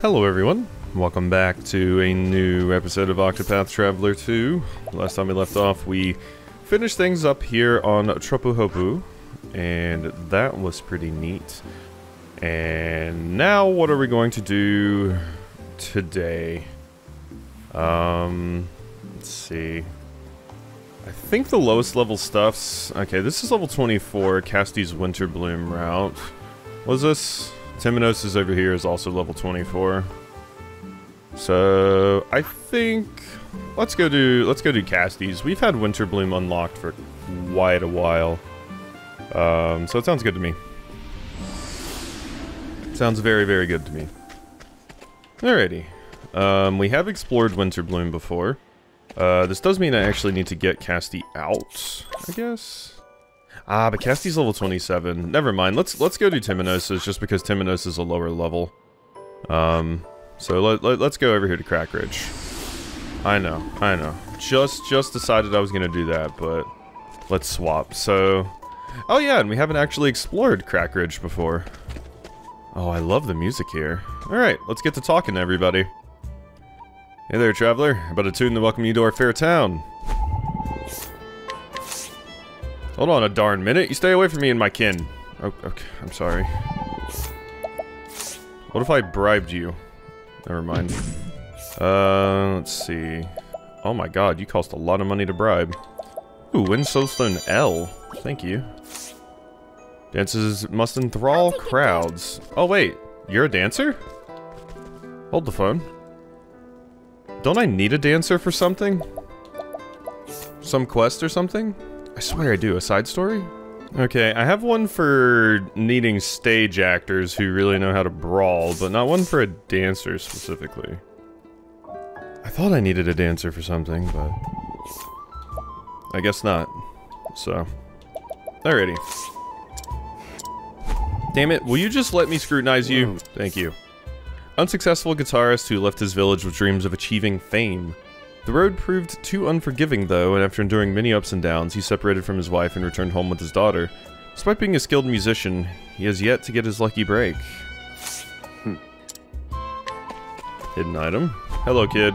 Hello everyone, welcome back to a new episode of Octopath Traveler 2. Last time we left off, we finished things up here on Tropuhopu, and that was pretty neat. And now what are we going to do today? Let's see. I think the lowest level stuff's... Okay, this is level 24, Casti's Winterbloom route. What is this? Temenos is over here, is also level 24. So I think let's go do Casti's. We've had Winterbloom unlocked for quite a while. So it sounds good to me. Sounds very, very good to me. Alrighty. We have explored Winterbloom before. This does mean I actually need to get Casti out, I guess. Ah, but Casti's level 27. Never mind. Let's go do Temenos, just because Temenos is a lower level. So let's go over here to Crackridge. I know. Just decided I was gonna do that, but let's swap. So, oh yeah, and we haven't actually explored Crackridge before. Oh, I love the music here. All right, let's get to talking to everybody. Hey there, traveler. About a tune to welcome you to our fair town. Hold on a darn minute. You stay away from me and my kin. Oh, okay, I'm sorry. What if I bribed you? Never mind. Let's see. Oh my god, you cost a lot of money to bribe. Ooh, win Soulstone L. Thank you. Dances must enthrall crowds. Oh wait, you're a dancer? Hold the phone. Don't I need a dancer for something? Some quest or something? I swear I do. A side story? Okay, I have one for needing stage actors who really know how to brawl, but not one for a dancer specifically. I thought I needed a dancer for something, but I guess not. So, alrighty. Damn it, will you just let me scrutinize you? Thank you. Unsuccessful guitarist who left his village with dreams of achieving fame. The road proved too unforgiving though, and after enduring many ups and downs, he separated from his wife and returned home with his daughter. Despite being a skilled musician, he has yet to get his lucky break. Hidden item. Hello, kid.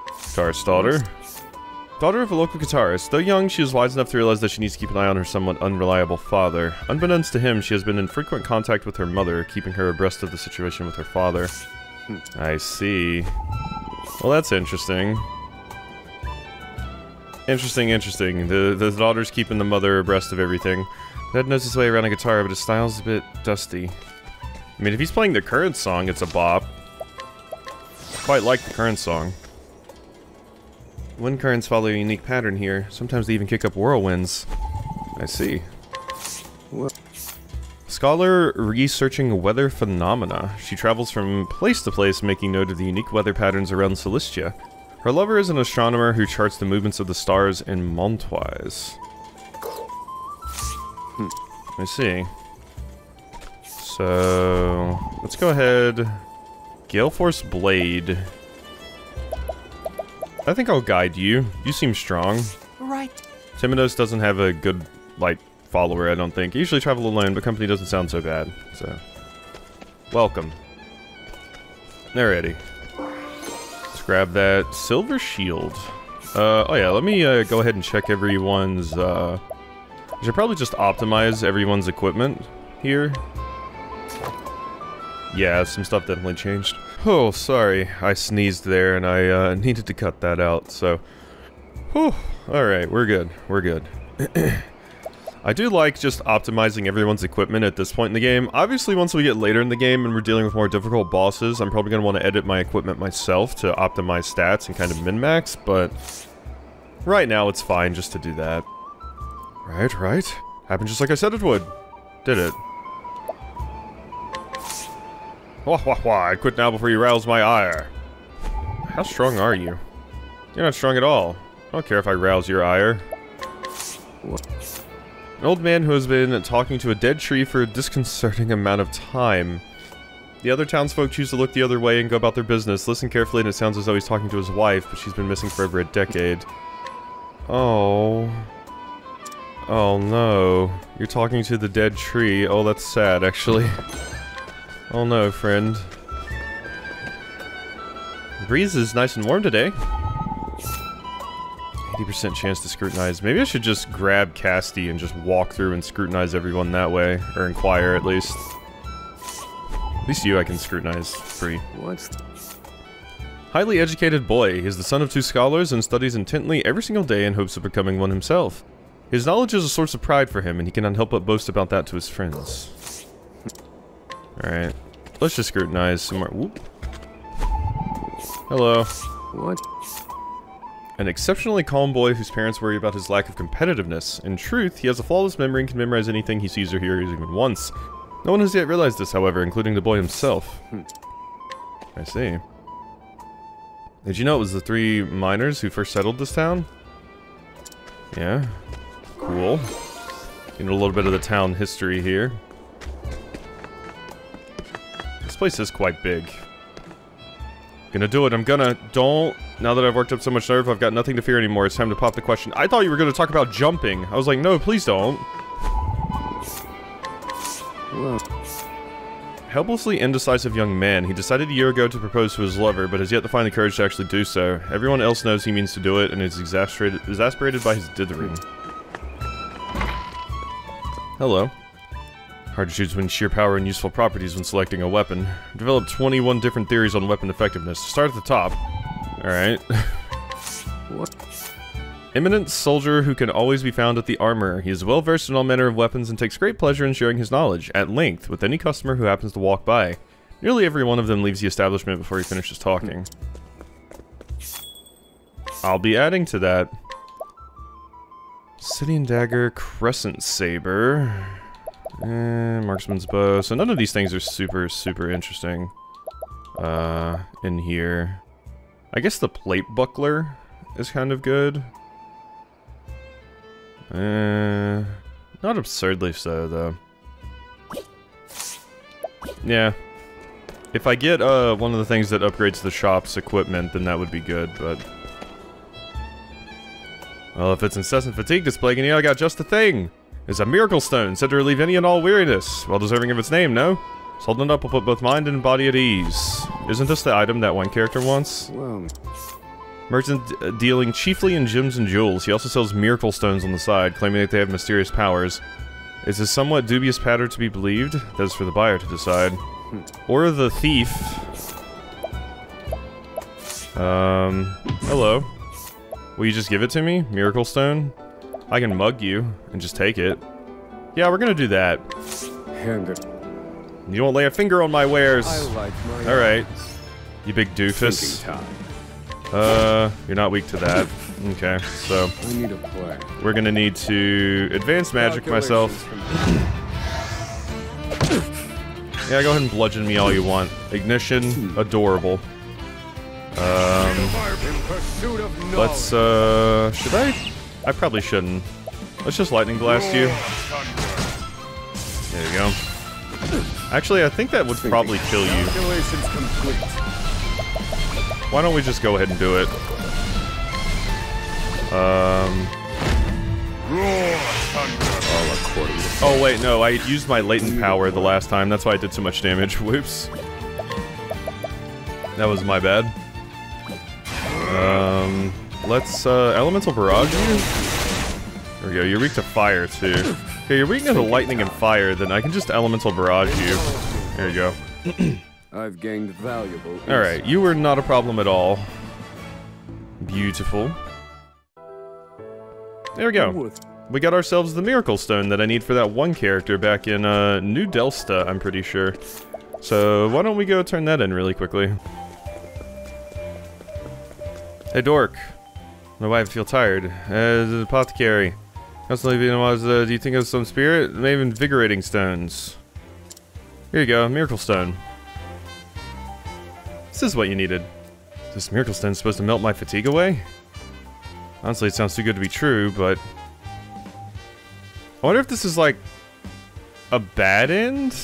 Guitarist's daughter. Daughter of a local guitarist. Though young, she is wise enough to realize that she needs to keep an eye on her somewhat unreliable father. Unbeknownst to him, she has been in frequent contact with her mother, keeping her abreast of the situation with her father. I see. Well, that's interesting. Interesting. The daughter's keeping the mother abreast of everything. Dad knows his way around a guitar, but his style's a bit dusty. I mean, if he's playing the current song, it's a bop. Quite like the current song. Wind currents follow a unique pattern here. Sometimes they even kick up whirlwinds. I see. Scholar researching weather phenomena. She travels from place to place, making note of the unique weather patterns around Solistia. Her lover is an astronomer who charts the movements of the stars in montwise. I see. So, let's go ahead. Gale Force Blade. I think I'll guide you. You seem strong. Right. Temenos doesn't have a good, like, follower, I don't think. I usually travel alone, but company doesn't sound so bad, so... Welcome. Alrighty. Let's grab that silver shield. Oh yeah, let me go ahead and check everyone's, I should probably just optimize everyone's equipment here. Yeah, some stuff definitely changed. Oh, sorry, I sneezed there and I needed to cut that out, so... Whew, alright, we're good, we're good. I do like just optimizing everyone's equipment at this point in the game. Obviously, once we get later in the game and we're dealing with more difficult bosses, I'm probably going to want to edit my equipment myself to optimize stats and kind of min-max, but right now it's fine just to do that. Right. Happened just like I said it would. Did it. I quit now before you rouse my ire. How strong are you? You're not strong at all. I don't care if I rouse your ire. An old man who has been talking to a dead tree for a disconcerting amount of time. The other townsfolk choose to look the other way and go about their business. Listen carefully and it sounds as though he's talking to his wife, but she's been missing for over a decade. Oh. Oh no. You're talking to the dead tree. Oh, that's sad, actually. Oh no, friend. breeze is nice and warm today. 80% chance to scrutinize. Maybe I should just grab Casty and just walk through and scrutinize everyone that way. Or inquire, at least. At least you I can scrutinize free. What's... Highly educated boy. He is the son of 2 scholars and studies intently every single day in hopes of becoming one himself. His knowledge is a source of pride for him, and he cannot help but boast about that to his friends. Alright. Let's just scrutinize some more. Whoop. Hello. What? An exceptionally calm boy whose parents worry about his lack of competitiveness. In truth, he has a flawless memory and can memorize anything he sees or hears even once. No one has yet realized this, however, including the boy himself. I see. Did you know it was the 3 miners who first settled this town? Yeah. Cool. You know a little bit of the town history here. This place is quite big. Gonna do it, I'm gonna. Don't. Now that I've worked up so much nerve, I've got nothing to fear anymore. It's time to pop the question. I thought you were gonna talk about jumping. I was like, no, please don't. Whoa. Helplessly indecisive young man, he decided a year ago to propose to his lover, but has yet to find the courage to actually do so. Everyone else knows he means to do it, and is exasperated by his dithering. Hello. Hard to choose between sheer power and useful properties when selecting a weapon. Developed 21 different theories on weapon effectiveness. Start at the top. Alright. What? Eminent soldier who can always be found at the armor. He is well versed in all manner of weapons and takes great pleasure in sharing his knowledge, at length, with any customer who happens to walk by. Nearly every one of them leaves the establishment before he finishes talking. I'll be adding to that. Obsidian dagger, crescent saber, marksman's bow. So none of these things are super interesting. In here. I guess the plate buckler is kind of good. Not absurdly so, though. Yeah. If I get, one of the things that upgrades the shop's equipment, then that would be good, but... Well, if it's incessant fatigue that's plaguing you, I got just the thing! It's a miracle stone, said to relieve any and all weariness. Well deserving of its name, no? So holding it up will put both mind and body at ease. Isn't this the item that one character wants? Well... Merchant dealing chiefly in gems and jewels. He also sells miracle stones on the side, claiming that they have mysterious powers. Is this somewhat dubious pattern to be believed? That is for the buyer to decide. Or the thief. Hello. Will you just give it to me? Miracle stone? I can mug you and just take it. Yeah, we're gonna do that. Hand it. You won't lay a finger on my wares. I like my Alright. You big doofus. You're not weak to that. Okay, so... I need a play. We're gonna need to advance magic myself. Yeah, go ahead and bludgeon me all you want. Ignition, adorable. Let's, should I? I probably shouldn't. Let's just lightning blast you. There you go. Actually, I think that would probably kill you. Why don't we just go ahead and do it? Oh wait, no, I used my latent power the last time, that's why I did so much damage. Whoops. That was my bad. Let's, elemental barrage you? There we go, you're weak to fire too. Okay, you're weak to the lightning and fire, then I can just elemental barrage you. There you go. I've gained valuable insight. Alright, you were not a problem at all. Beautiful. There we go. We got ourselves the Miracle Stone that I need for that one character back in, New Delsta, I'm pretty sure. So, why don't we go turn that in really quickly? Hey, Dork. My wife feel tired. The apothecary. Constantly being was, do you think of some spirit? Maybe invigorating stones. Here you go, Miracle Stone. This is what you needed. This Miracle Stone is supposed to melt my fatigue away? Honestly, it sounds too good to be true, but... I wonder if this is like... a bad end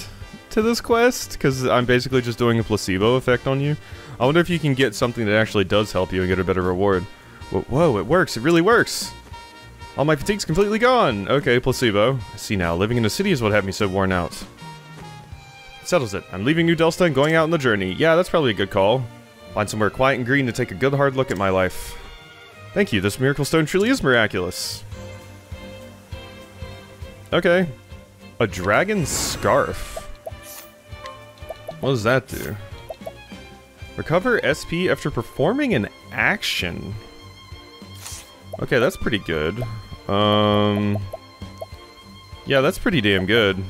to this quest? Because I'm basically just doing a placebo effect on you. I wonder if you can get something that actually does help you and get a better reward. Whoa, it works. It really works. All my fatigue's completely gone. Okay, placebo. I see now. Living in the city is what had me so worn out. Settles it. I'm leaving New Delsta and going out on the journey. Yeah, that's probably a good call. Find somewhere quiet and green to take a good hard look at my life. Thank you, this miracle stone truly is miraculous. Okay. A dragon scarf. What does that do? Recover SP after performing an action. Okay, that's pretty good. Yeah, that's pretty damn good.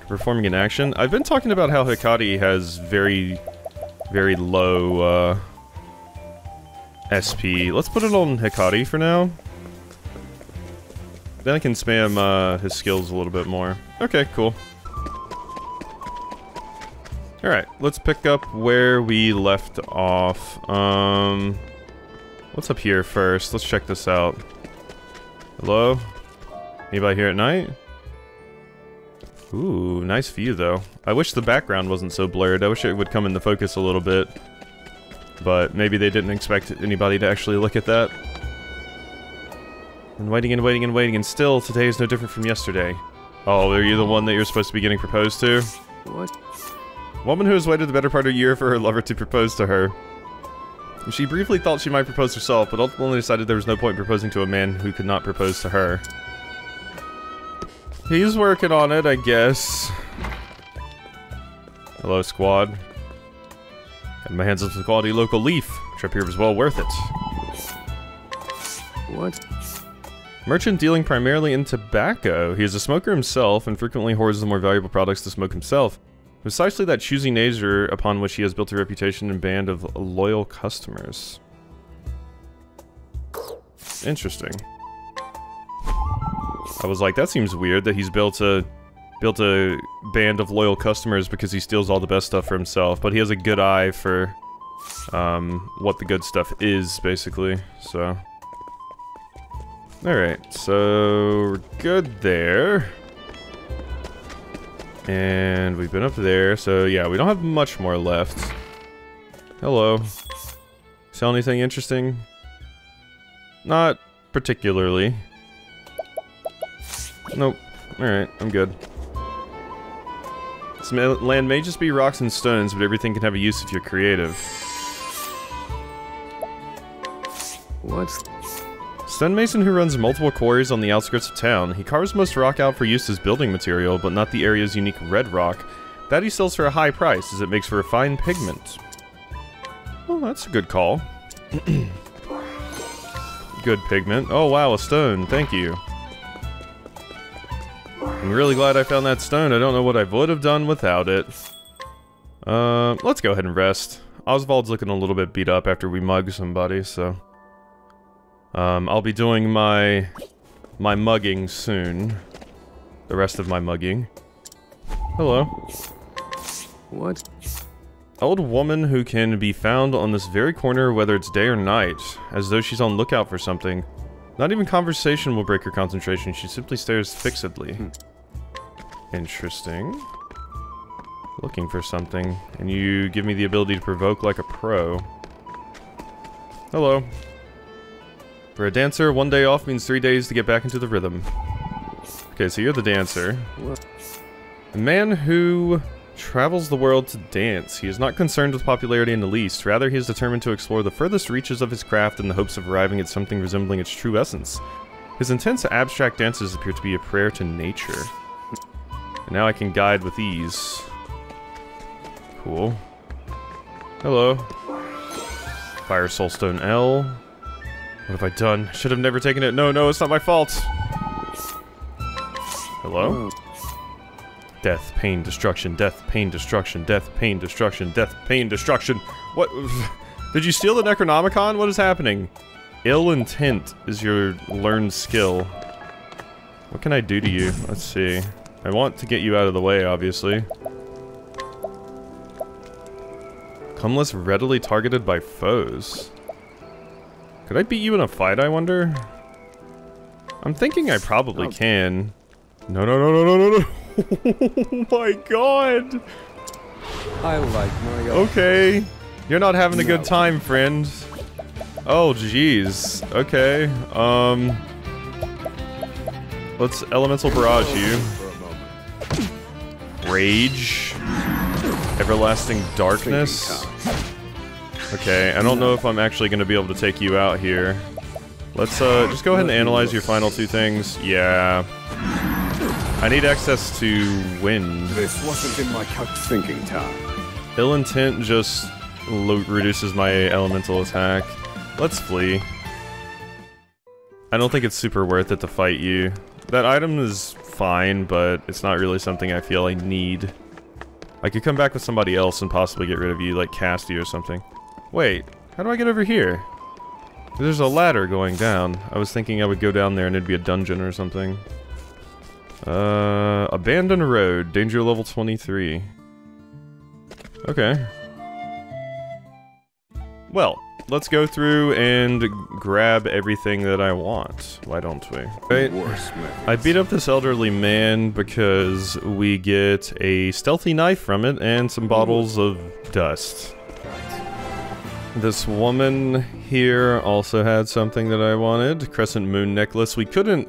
Performing an action. I've been talking about how Hikari has very low, SP. Let's put it on Hikari for now. Then I can spam, his skills a little bit more. Okay, cool. Alright, let's pick up where we left off. What's up here first? Let's check this out. Hello? Anybody here at night? Ooh, nice view though. I wish the background wasn't so blurred. I wish it would come into focus a little bit. But maybe they didn't expect anybody to actually look at that. And waiting and waiting and waiting, and still, today is no different from yesterday. Oh, are you the one that you're supposed to be getting proposed to? What? Woman who has waited the better part of a year for her lover to propose to her. She briefly thought she might propose herself, but ultimately decided there was no point in proposing to a man who could not propose to her. He's working on it, I guess. Hello, squad. Got my hands on some quality local leaf. Trip here was well worth it. What? Merchant dealing primarily in tobacco. He is a smoker himself and frequently hoards the more valuable products to smoke himself. Precisely that choosy nature upon which he has built a reputation and band of loyal customers. Interesting. I was like, that seems weird that he's built a band of loyal customers because he steals all the best stuff for himself, but he has a good eye for what the good stuff is, basically. So, alright, so we're good there. And we've been up there, so yeah, we don't have much more left. Hello. Sell anything interesting? Not particularly. Nope. Alright, I'm good. This land may just be rocks and stones, but everything can have a use if you're creative. What? Stonemason who runs multiple quarries on the outskirts of town. He carves most rock out for use as building material, but not the area's unique red rock. That he sells for a high price, as it makes for a fine pigment. Well, that's a good call. Good pigment. Oh wow, a stone. Thank you. I'm really glad I found that stone. I don't know what I would have done without it. Let's go ahead and rest. Oswald's looking a little bit beat up after we mug somebody, so... I'll be doing my mugging soon. The rest of my mugging. Hello. What? Old woman who can be found on this very corner whether it's day or night, as though she's on lookout for something. Not even conversation will break her concentration, she simply stares fixedly. Interesting. Looking for something, and you give me the ability to provoke like a pro. Hello. For a dancer, 1 day off means 3 days to get back into the rhythm. Okay, so you're the dancer. What? A man who travels the world to dance. He is not concerned with popularity in the least. Rather, he is determined to explore the furthest reaches of his craft in the hopes of arriving at something resembling its true essence. His intense abstract dances appear to be a prayer to nature. And now I can guide with ease. Cool. Hello. Fire Soulstone L. What have I done? Should have never taken it. No, no, it's not my fault. Hello? Death, pain, destruction, death, pain, destruction, death, pain, destruction, death, pain, destruction. What? Did you steal the Necronomicon? What is happening? Ill intent is your learned skill. What can I do to you? Let's see. I want to get you out of the way, obviously. Come less readily targeted by foes. Could I beat you in a fight, I wonder? I'm thinking I probably can. No, no, no, no, no, no, no. Oh my god. I like my... Okay. You're not having a good time, friend. Oh, jeez. Okay. Let's Elemental Barrage you. Rage. Everlasting Darkness. Okay, I don't know if I'm actually going to be able to take you out here. Let's just go ahead and analyze your final two things. Yeah. I need access to wind. This wasn't in my thinking time. Ill intent just reduces my elemental attack. Let's flee. I don't think it's super worth it to fight you. That item is fine, but it's not really something I feel I need. I could come back with somebody else and possibly get rid of you, like cast you or something. Wait, how do I get over here? There's a ladder going down. I was thinking I would go down there and it'd be a dungeon or something. Abandoned road, danger level 23. Okay. Well, let's go through and grab everything that I want. Why don't we? Right. I beat up this elderly man because we get a stealthy knife from it and some bottles of dust. This woman here also had something that I wanted. Crescent moon necklace. We couldn't,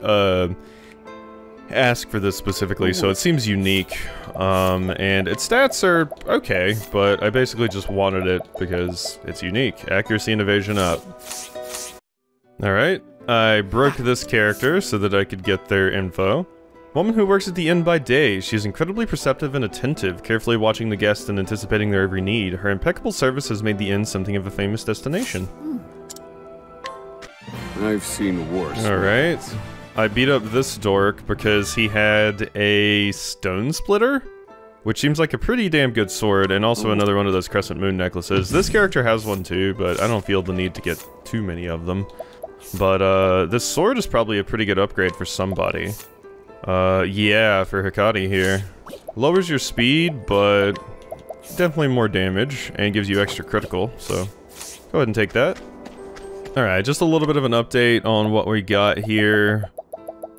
ask for this specifically, so it seems unique. And its stats are okay, but I basically just wanted it because it's unique. Accuracy and evasion up. Alright, I broke this character so that I could get their info. Woman who works at the inn by day. She's incredibly perceptive and attentive, carefully watching the guests and anticipating their every need. Her impeccable service has made the inn something of a famous destination. I've seen worse. Alright. I beat up this dork because he had a stone splitter, which seems like a pretty damn good sword, and also another one of those crescent moon necklaces. This character has one too, but I don't feel the need to get too many of them. But this sword is probably a pretty good upgrade for somebody. Yeah, for Hikari here. Lowers your speed, but definitely more damage, and gives you extra critical, so go ahead and take that. Alright, just a little bit of an update on what we got here.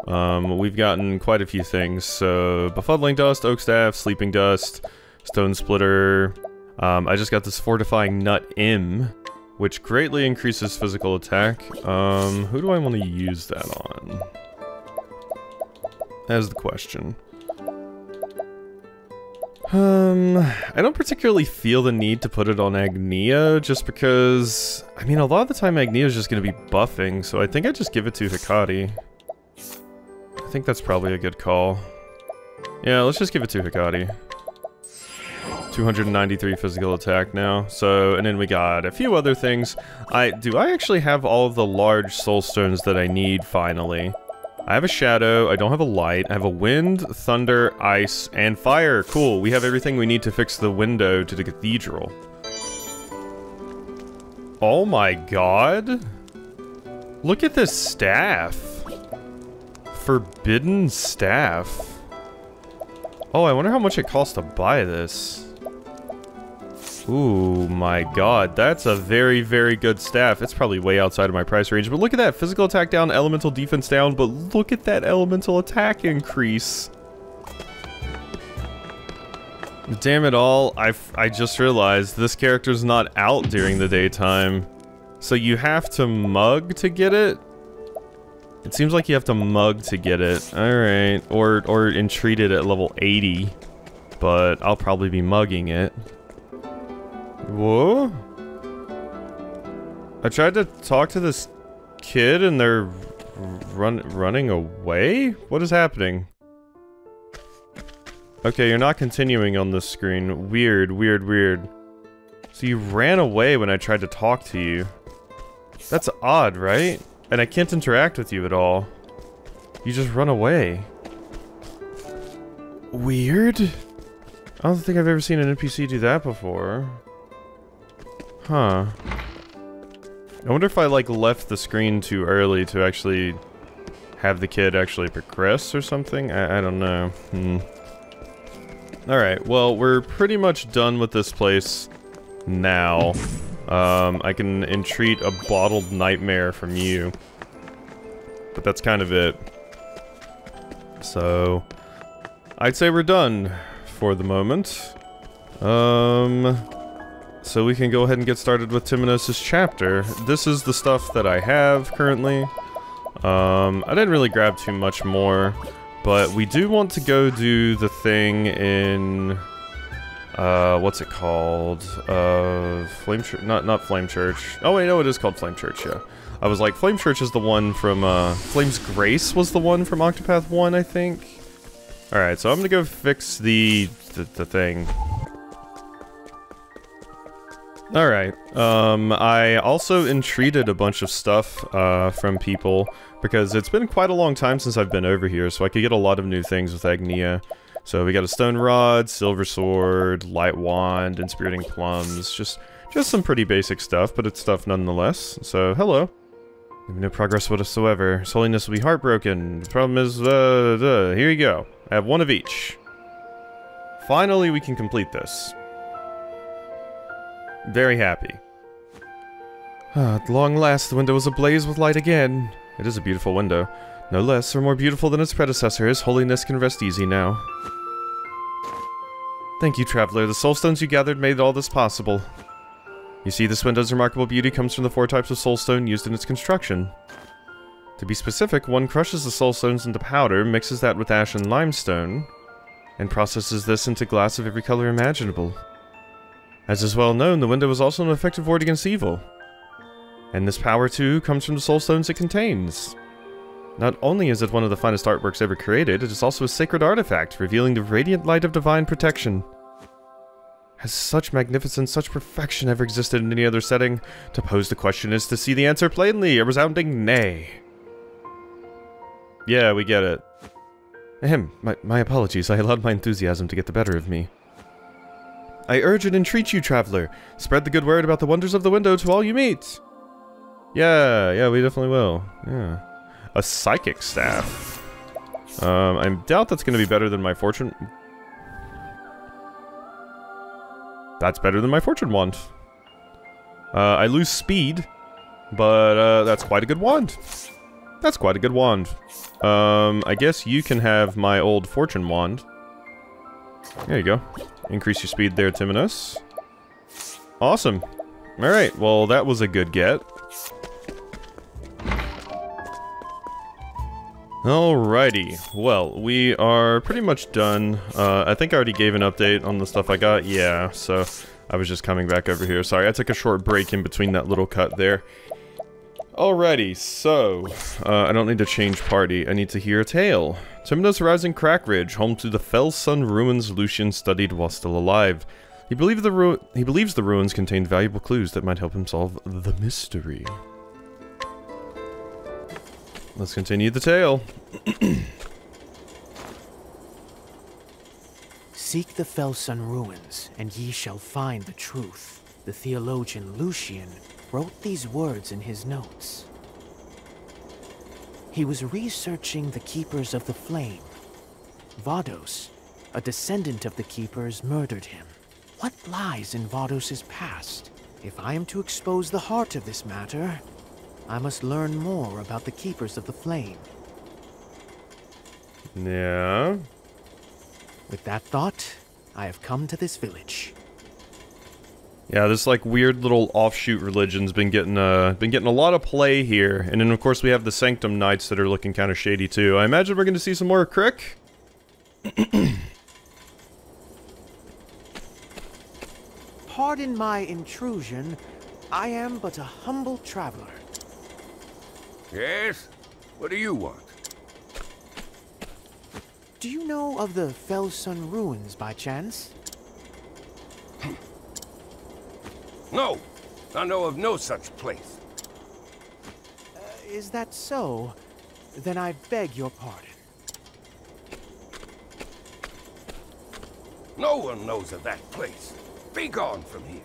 We've gotten quite a few things, so befuddling dust, oak staff, sleeping dust, stone splitter. I just got this fortifying nut M, which greatly increases physical attack. Who do I want to use that on? That's the question. I don't particularly feel the need to put it on Agnia, just because, I mean, a lot of the time Agnia is just going to be buffing, so I think I just give it to Hikari. I think that's probably a good call. Yeah, let's just give it to Hikari. 293 physical attack now, so, and then we got a few other things. Do I actually have all of the large soul stones that I need, finally? I have a shadow, I don't have a light, I have a wind, thunder, ice, and fire. Cool, we have everything we need to fix the window to the cathedral. Oh my god! Look at this staff! Forbidden staff. Oh, I wonder how much it costs to buy this. Ooh, my god, that's a very, very good staff. It's probably way outside of my price range, but look at that. Physical attack down, elemental defense down, but look at that elemental attack increase. Damn it all, I just realized this character's not out during the daytime. So you have to mug to get it? It seems like you have to mug to get it. Alright, or entreat it at level 80. But I'll probably be mugging it. Whoa? I tried to talk to this kid and they're running away? What is happening? Okay, you're not continuing on this screen. Weird, weird, weird. So you ran away when I tried to talk to you. That's odd, right? And I can't interact with you at all. You just run away. Weird? I don't think I've ever seen an NPC do that before. Huh. I wonder if I, like, left the screen too early to actually have the kid actually progress or something? I don't know. Alright, well, we're pretty much done with this place now. I can entreat a bottled nightmare from you. But that's kind of it. So, I'd say we're done for the moment. So we can go ahead and get started with Temenos' chapter. This is the stuff that I have currently. I didn't really grab too much more, but we do want to go do the thing in what's it called? Flame Church? Not Flame Church. Oh wait, no, it is called Flame Church, yeah. I was like, Flame Church is the one from, Flame's Grace was the one from Octopath 1, I think. Alright, so I'm gonna go fix the thing. Alright, I also entreated a bunch of stuff, from people, because it's been quite a long time since I've been over here, so I could get a lot of new things with Agnia. So we got a stone rod, silver sword, light wand, inspiriting plums, just some pretty basic stuff, but it's stuff nonetheless. So, hello. No progress whatsoever. His Holiness will be heartbroken. The problem is, here you go. I have one of each. Finally, we can complete this. Very happy. At long last, the window is ablaze with light again. It is a beautiful window. No less or more beautiful than its predecessor. His Holiness can rest easy now. Thank you, Traveler. The soulstones you gathered made all this possible. You see, this window's remarkable beauty comes from the 4 types of soulstone used in its construction. To be specific, one crushes the soulstones into powder, mixes that with ash and limestone, and processes this into glass of every color imaginable. As is well known, the window is also an effective ward against evil. And this power, too, comes from the soulstones it contains. Not only is it one of the finest artworks ever created, it is also a sacred artifact, revealing the radiant light of divine protection. Has such magnificence, such perfection ever existed in any other setting? To pose the question is to see the answer plainly, a resounding nay. Yeah, we get it. Ahem, my apologies, I allowed my enthusiasm to get the better of me. I urge and entreat you, Traveler, spread the good word about the wonders of the window to all you meet. Yeah, we definitely will, yeah. A psychic staff. I doubt that's going to be better than my fortune. That's better than my fortune wand. I lose speed, but that's quite a good wand. That's quite a good wand. I guess you can have my old fortune wand. There you go. Increase your speed there, Temenos. Awesome. Alright, well that was a good get. Alrighty, well, we are pretty much done. I think I already gave an update on the stuff I got, yeah, so I was just coming back over here. Sorry, I took a short break in between that little cut there. Alrighty, so, I don't need to change party, I need to hear a tale. Temenos arrives in Crackridge, home to the Fell Sun ruins Lucian studied while still alive. He believes the ruins contained valuable clues that might help him solve the mystery. Let's continue the tale. Seek the Felsun ruins, and ye shall find the truth. The theologian Lucian wrote these words in his notes. He was researching the Keepers of the Flame. Vados, a descendant of the Keepers, murdered him. What lies in Vados' past? If I am to expose the heart of this matter, I must learn more about the Keepers of the Flame. Yeah. With that thought, I have come to this village. Yeah, this like weird little offshoot religion's been getting a lot of play here, and then of course we have the Sanctum Knights that are looking kind of shady too. I imagine we're going to see some more Crick. Pardon my intrusion. I am but a humble traveler. Yes? What do you want? Do you know of the Felsun ruins by chance? No! I know of no such place. Is that so? Then I beg your pardon. No one knows of that place. Be gone from here.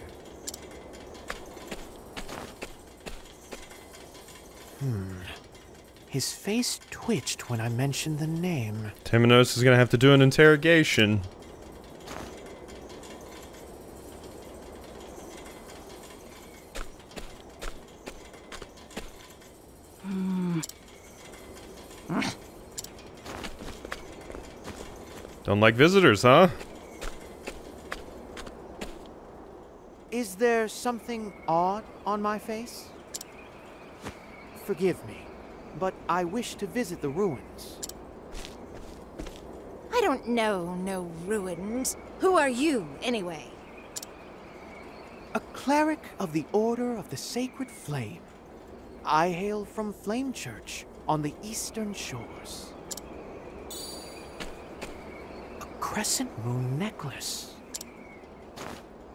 His face twitched when I mentioned the name. Temenos is going to have to do an interrogation. Don't like visitors, huh? Is there something odd on my face? Forgive me, but I wish to visit the ruins. I don't know no ruins. Who are you, anyway? A cleric of the Order of the Sacred Flame. I hail from Flame Church on the Eastern Shores. A crescent moon necklace.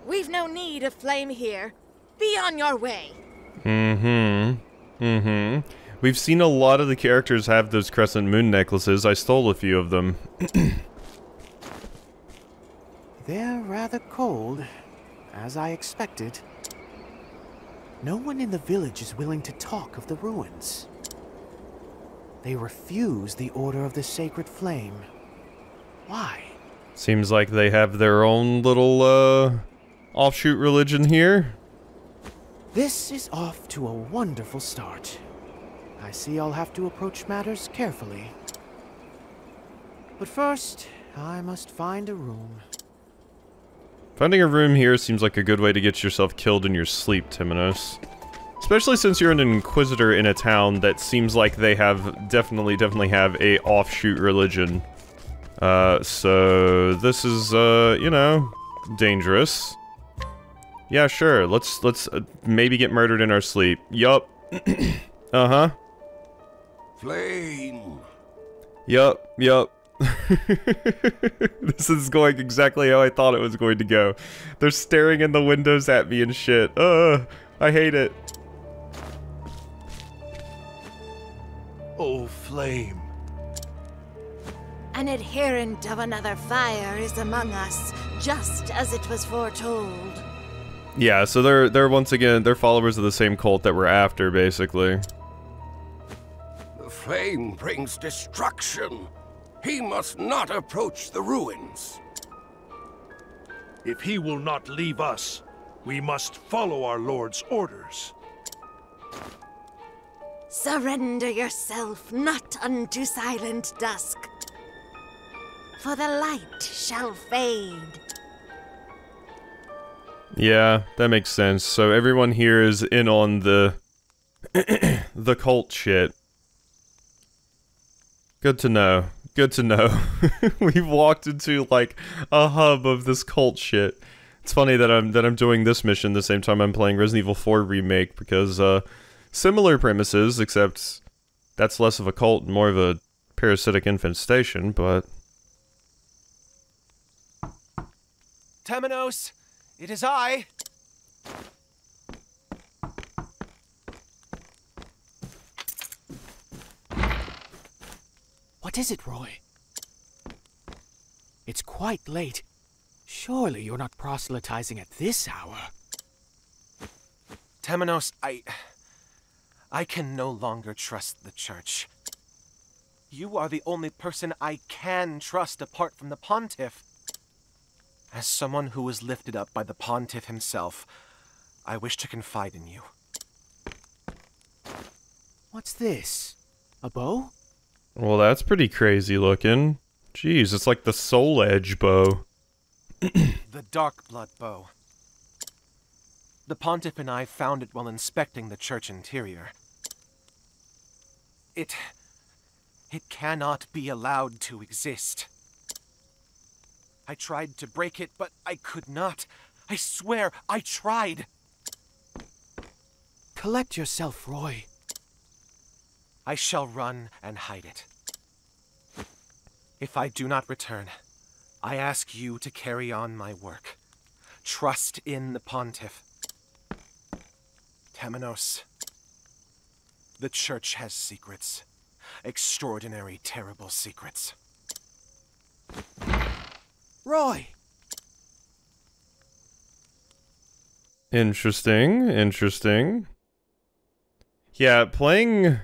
We've no need of flame here. Be on your way. We've seen a lot of the characters have those crescent moon necklaces. I stole a few of them. They're rather cold, as I expected. No one in the village is willing to talk of the ruins. They refuse the Order of the Sacred Flame. Why? Seems like they have their own little, offshoot religion here. This is off to a wonderful start. I see I'll have to approach matters carefully. But first, I must find a room. Finding a room here seems like a good way to get yourself killed in your sleep, Temenos. Especially since you're an inquisitor in a town that seems like they have definitely have a offshoot religion. So this is, you know, dangerous. Yeah, sure. Let's maybe get murdered in our sleep. Yup. Uh-huh. Flame. Yup. This is going exactly how I thought it was going to go. They're staring in the windows at me and shit. I hate it. Oh, Flame. An adherent of another fire is among us, just as it was foretold. Yeah, so they're once again, they're followers of the same cult that we're after, basically. The flame brings destruction. He must not approach the ruins. If he will not leave us, we must follow our Lord's orders. Surrender yourself not unto silent dusk, for the light shall fade. Yeah, that makes sense. So everyone here is in on the the cult shit. Good to know. Good to know. We've walked into like a hub of this cult shit. It's funny that I'm doing this mission the same time I'm playing Resident Evil 4 Remake because similar premises, except that's less of a cult and more of a parasitic infestation, but Temenos, it is I. What is it, Roy? It's quite late. Surely you're not proselytizing at this hour. Temenos, I can no longer trust the Church. You are the only person I can trust apart from the Pontiff. As someone who was lifted up by the Pontiff himself, I wish to confide in you. What's this? A bow? well, that's pretty crazy looking. Jeez, it's like the Soul Edge bow. The Dark Blood Bow. The Pontiff and I found it while inspecting the church interior. It cannot be allowed to exist. I tried to break it, but I could not. I swear, I tried. Collect yourself, Roy. I shall run and hide it. If I do not return, I ask you to carry on my work. Trust in the Pontiff. Temenos. The Church has secrets. Extraordinary, terrible secrets. Roy! Interesting, interesting. Yeah, playing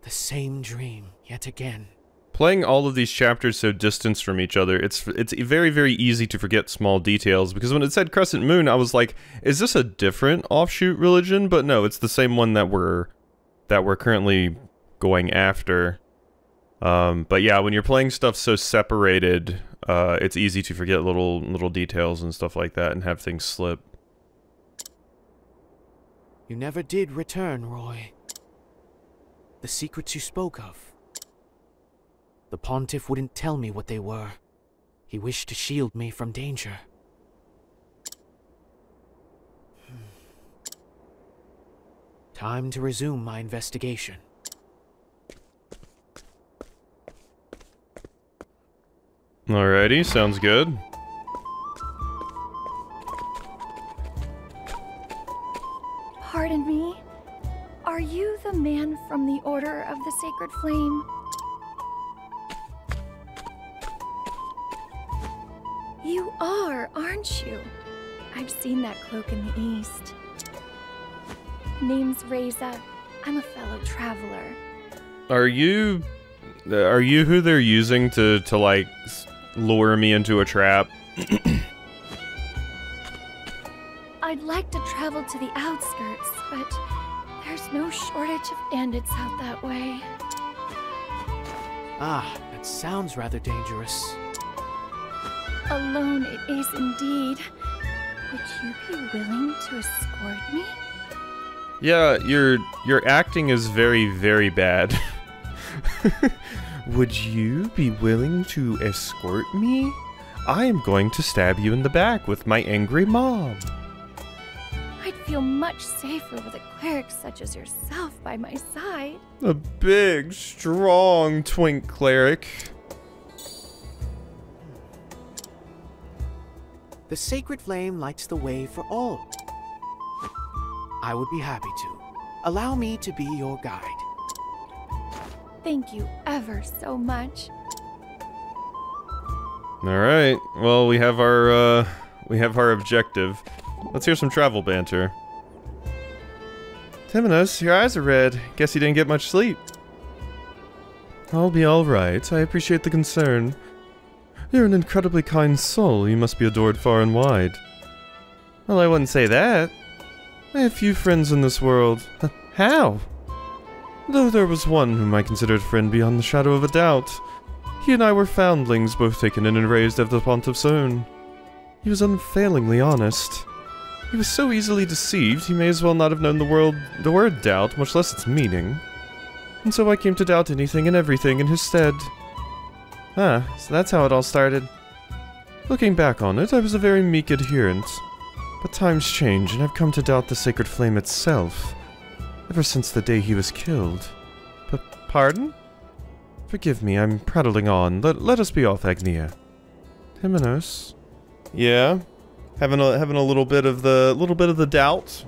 The same dream, yet again. all of these chapters so distanced from each other, it's very, very easy to forget small details, because when it said Crescent Moon, I was like, is this a different offshoot religion? But no, it's the same one that we're currently going after. But yeah, when you're playing stuff so separated, it's easy to forget little details and stuff like that and have things slip. You never did return, Roy. The secrets you spoke of. The Pontiff wouldn't tell me what they were. He wished to shield me from danger. Time to resume my investigation. Alrighty, sounds good. Pardon me. Are you the man from the Order of the Sacred Flame? You are, aren't you? I've seen that cloak in the east. Name's Reza. I'm a fellow traveler. Are you who they're using to like lure me into a trap? I'd like to travel to the outskirts, but there's no shortage of bandits out that way. Ah, that sounds rather dangerous. Alone it is indeed. Would you be willing to escort me? Yeah, your acting is very, very bad. Would you be willing to escort me? I am going to stab you in the back with my angry mob. I'd feel much safer with a cleric such as yourself by my side. A big, strong twink cleric. The sacred flame lights the way for all. I would be happy to. Allow me to be your guide. Thank you ever so much. Alright, well we have our objective. Let's hear some travel banter. Temenos, your eyes are red. Guess you didn't get much sleep. I'll be alright. I appreciate the concern. You're an incredibly kind soul. You must be adored far and wide. Well, I wouldn't say that. I have few friends in this world. How? Though there was one whom I considered friend beyond the shadow of a doubt. He and I were foundlings, both taken in and raised of the Pontiff's own. He was unfailingly honest. He was so easily deceived, he may as well not have known the word doubt, much less its meaning. And so I came to doubt anything and everything in his stead. Ah, so that's how it all started. Looking back on it, I was a very meek adherent. But times change, and I've come to doubt the sacred flame itself. Ever since the day he was killed. Pardon? Forgive me, I'm prattling on. Let us be off, Agnia. Temenos? Yeah? Having a little bit of the doubt?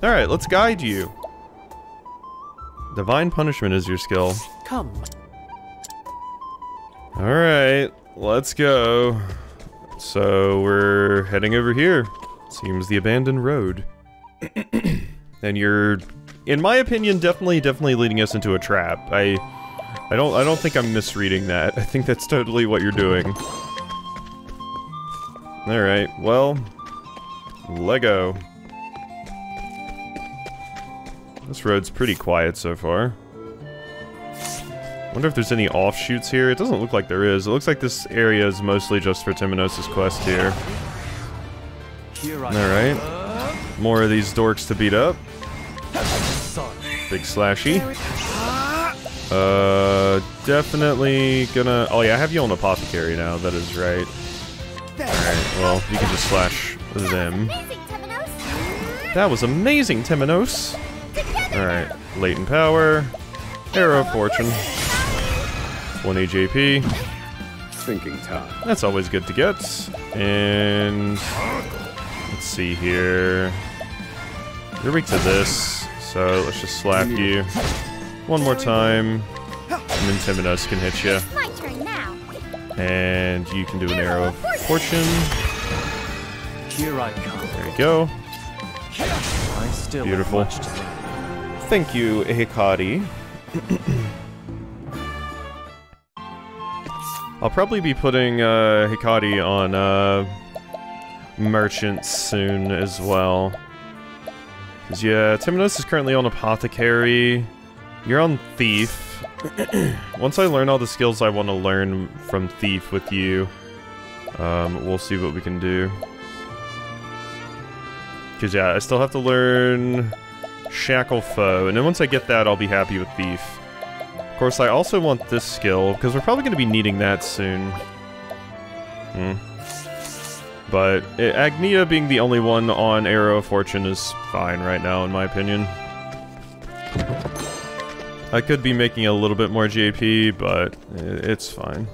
Alright, let's guide you. Divine Punishment is your skill. Come. Alright, let's go. So, we're heading over here. Seems the abandoned road. And you're, in my opinion, definitely leading us into a trap. I don't think I'm misreading that. I think that's totally what you're doing. Alright, well, Lego. This road's pretty quiet so far. Wonder if there's any offshoots here. It doesn't look like there is. It looks like this area is mostly just for Temenos' quest here. Alright. More of these dorks to beat up. Big slashy. Definitely gonna... Oh yeah, I have you on Apothecary now, that is right. Alright, well, you can just slash them. That was amazing, Temenos! Alright, Latent Power. Arrow of Fortune. 20 JP. Thinking time. That's always good to get. And... let's see here. You're weak to this, so let's just slap you. One more time. And then Temenos can hit you. My turn now. And you can do an Arrow of Fortune. Here I come. There you go. I still Beautiful. have much to learn. Thank you, Hikari. I'll probably be putting Hikari on Merchant soon as well. 'Cause yeah, Temenos is currently on Apothecary. You're on Thief. Once I learn all the skills I want to learn from Thief with you, we'll see what we can do. 'Cause yeah, I still have to learn Shackle Foe, and then once I get that, I'll be happy with Thief. Of course, I also want this skill, because we're probably going to be needing that soon. But Agnea being the only one on Arrow of Fortune is fine right now, in my opinion. I could be making a little bit more GAP, but it's fine.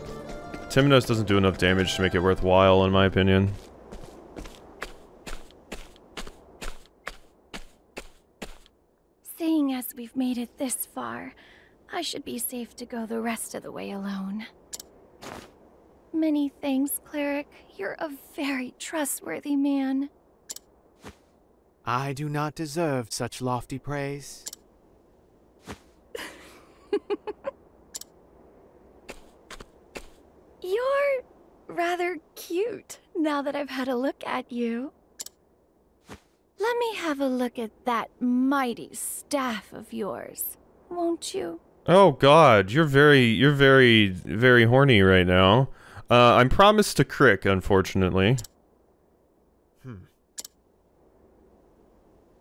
Temenos doesn't do enough damage to make it worthwhile, in my opinion. Seeing as we've made it this far, I should be safe to go the rest of the way alone. Many thanks, Cleric. You're a very trustworthy man. I do not deserve such lofty praise. You're rather cute, now that I've had a look at you. Let me have a look at that mighty staff of yours, won't you? Oh god, you're very horny right now. I'm promised to Crick, unfortunately.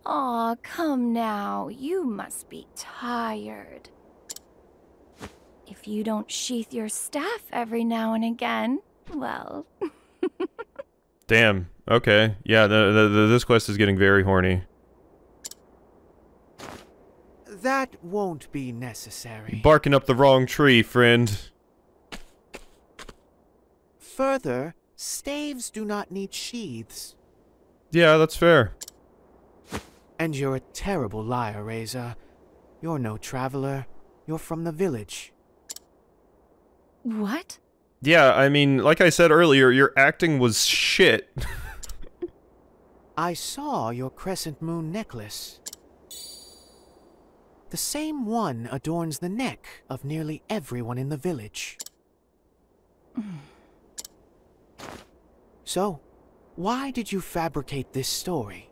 Aw, come now. You must be tired. If you don't sheath your staff every now and again, well... Damn. Okay. Yeah, this quest is getting very horny. That won't be necessary. Barking up the wrong tree, friend. Further, staves do not need sheaths. Yeah, that's fair. And you're a terrible liar, Reza. You're no traveler. You're from the village. What? Yeah, I mean, like I said earlier, your acting was shit. I saw your crescent moon necklace. The same one adorns the neck of nearly everyone in the village. So, why did you fabricate this story?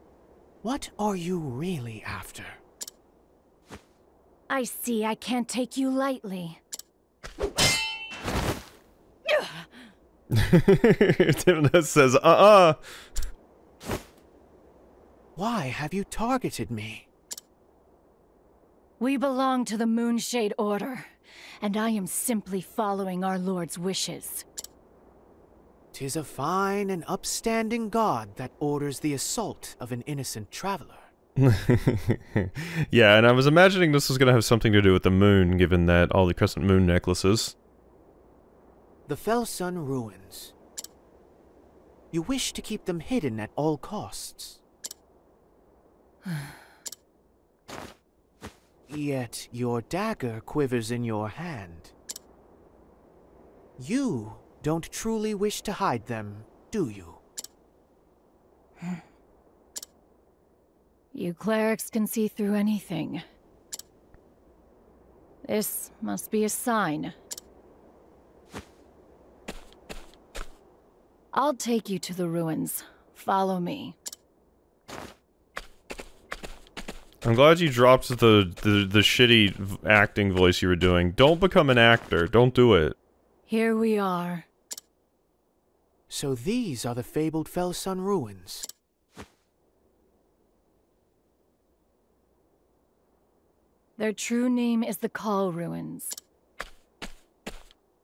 What are you really after? I see I can't take you lightly. Temenos says, Why have you targeted me? We belong to the Moonshade Order, and I am simply following our Lord's wishes. 'Tis a fine and upstanding god that orders the assault of an innocent traveler. Yeah, and I was imagining this was gonna have something to do with the moon, given that all the crescent moon necklaces. The Felsun ruins. You wish to keep them hidden at all costs. Yet your dagger quivers in your hand. You don't truly wish to hide them, do you? You clerics can see through anything. This must be a sign. I'll take you to the ruins. Follow me. I'm glad you dropped the shitty acting voice you were doing. Don't become an actor. Don't do it. Here we are. So these are the fabled Felsun ruins. Their true name is the Call Ruins.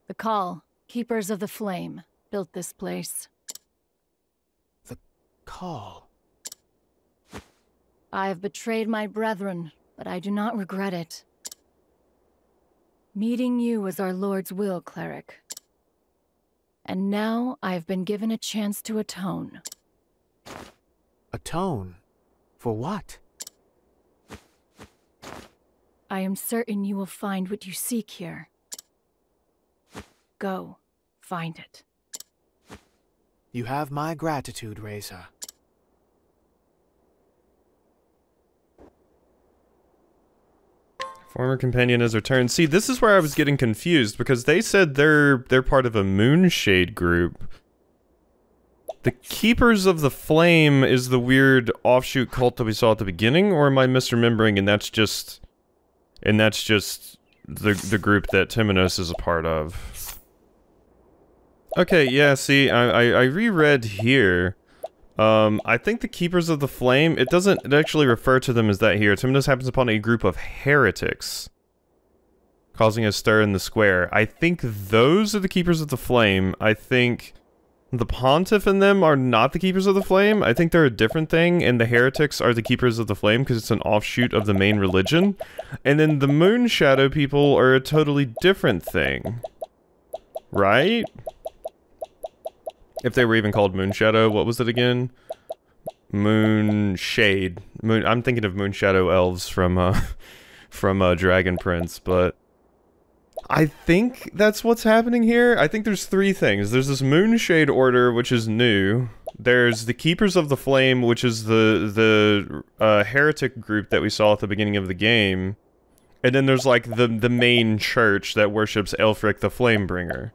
The Call, Keepers of the Flame, built this place. The Call. I have betrayed my brethren, but I do not regret it. Meeting you was our Lord's will, Cleric. And now I have been given a chance to atone. Atone? For what? I am certain you will find what you seek here. Go, find it. You have my gratitude, Reza. Former companion has returned. See, this is where I was getting confused, because they said they're part of a Moonshade group. The Keepers of the Flame is the weird offshoot cult that we saw at the beginning, or am I misremembering and that's just the group that Temenos is a part of? Okay, yeah, see, I reread here. I think the Keepers of the Flame, it doesn't actually refer to them as that here. Temenos happens upon a group of heretics, causing a stir in the square. I think those are the Keepers of the Flame. I think The Pontiff and them are not the Keepers of the Flame. I think they're a different thing, and the Heretics are the Keepers of the Flame because it's an offshoot of the main religion. And then the Moon Shadow people are a totally different thing. Right? If they were even called Moon Shadow, what was it again? Moon Shade. I'm thinking of Moon Shadow elves from Dragon Prince, but I think that's what's happening here. I think there's three things. There's this Moonshade Order, which is new. There's the Keepers of the Flame, which is the heretic group that we saw at the beginning of the game. And then there's like the main church that worships Aelfric the Flamebringer.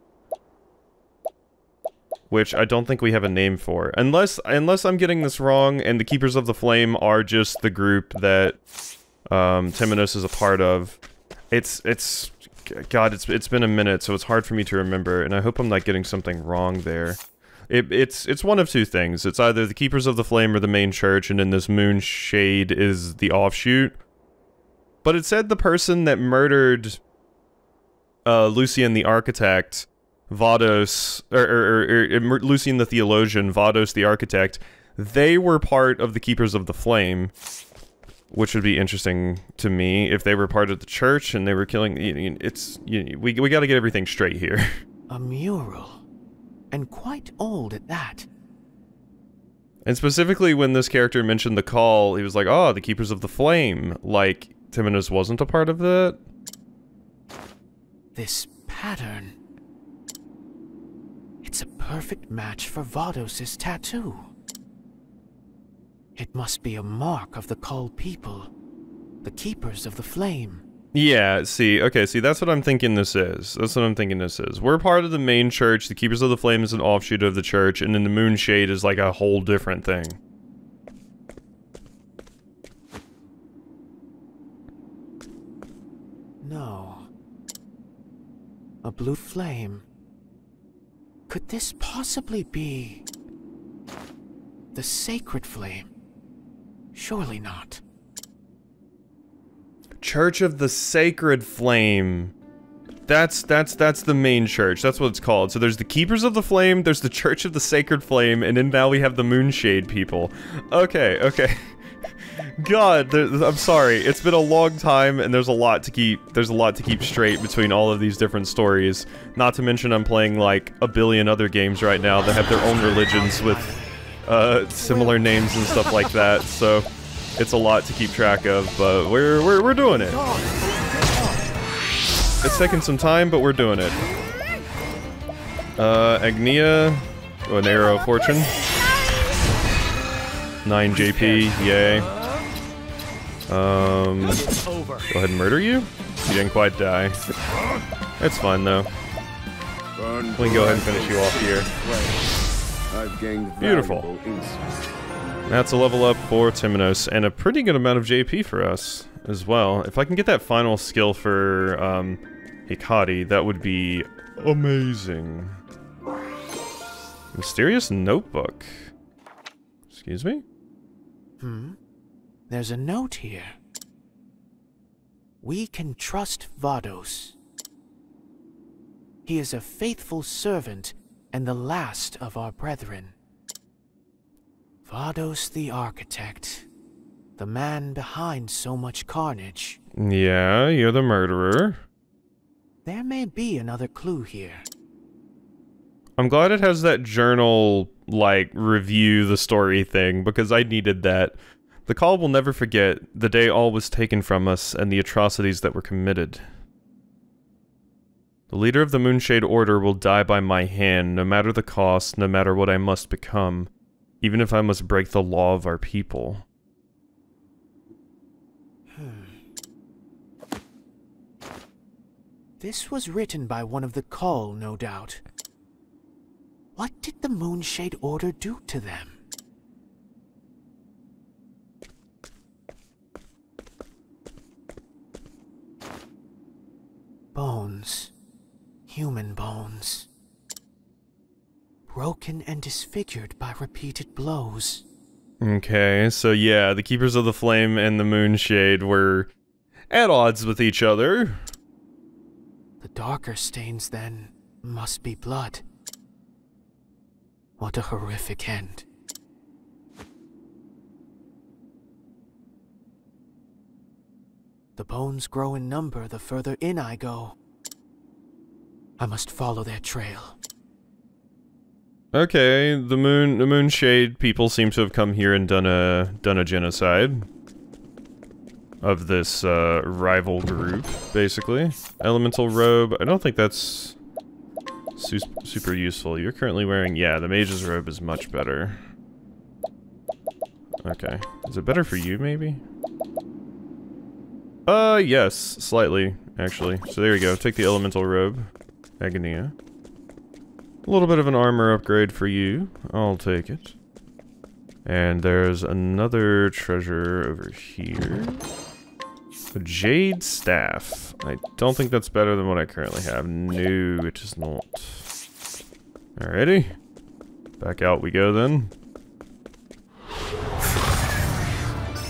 Which I don't think we have a name for. Unless I'm getting this wrong and the Keepers of the Flame are just the group that Temenos is a part of. God, it's been a minute, so it's hard for me to remember, and I hope I'm not getting something wrong there. It's one of two things. It's either the Keepers of the Flame or the main church, and then this Moonshade is the offshoot. But it said the person that murdered Lucian the Architect, Vados, or Lucian the Theologian, Vados the Architect, they were part of the Keepers of the Flame. Which would be interesting to me if they were part of the church and they were killing. We got to get everything straight here. A mural, and quite old at that. And specifically, when this character mentioned the call, he was like, "Oh, the Keepers of the Flame." Like Temenos wasn't a part of that. This pattern. It's a perfect match for Vados's tattoo. It must be a mark of the Cull people, the Keepers of the Flame. Yeah, see, that's what I'm thinking this is. We're part of the main church, the Keepers of the Flame is an offshoot of the church, and then the Moonshade is like a whole different thing. No. A blue flame. Could this possibly be the sacred flame? Surely not. Church of the Sacred Flame. That's the main church. That's what it's called. So there's the Keepers of the Flame, there's the Church of the Sacred Flame, and then now we have the Moonshade people. Okay. God, I'm sorry. It's been a long time, and there's a lot to keep straight between all of these different stories. Not to mention I'm playing like a billion other games right now that have their own religions with similar names and stuff like that, so it's a lot to keep track of, but we're doing it. It's taking some time, but we're doing it. Agnia, an Arrow of Fortune. 9 JP, yay. Go ahead and murder you? You didn't quite die. It's fine though. We can go ahead and finish you off here. Beautiful. That's a level up for Temenos, and a pretty good amount of JP for us as well. If I can get that final skill for Hikari, that would be amazing. Mysterious Notebook. Excuse me? There's a note here. We can trust Vados. He is a faithful servant and the last of our brethren. Vados the Architect, the man behind so much carnage. Yeah, you're the murderer. There may be another clue here. I'm glad it has that journal, like, review the story thing, because I needed that. The Call will never forget the day all was taken from us and the atrocities that were committed. The leader of the Moonshade Order will die by my hand, no matter the cost, no matter what I must become, even if I must break the law of our people. This was written by one of the Cull, no doubt. What did the Moonshade Order do to them? Bones. Human bones. Broken and disfigured by repeated blows. Okay, so yeah, the Keepers of the Flame and the Moonshade were at odds with each other. The darker stains, then, must be blood. What a horrific end. The bones grow in number the further in I go. I must follow their trail. Okay, the Moonshade people seem to have come here and done a genocide of this rival group, basically. Elemental robe. I don't think that's super useful. You're currently wearing, yeah, the mage's robe is much better. Okay, is it better for you, maybe? Yes, slightly, actually. So there you go. Take the elemental robe, Agonia. A little bit of an armor upgrade for you. I'll take it. And there's another treasure over here. A jade staff. I don't think that's better than what I currently have. No, it is not. Alrighty. Back out we go then.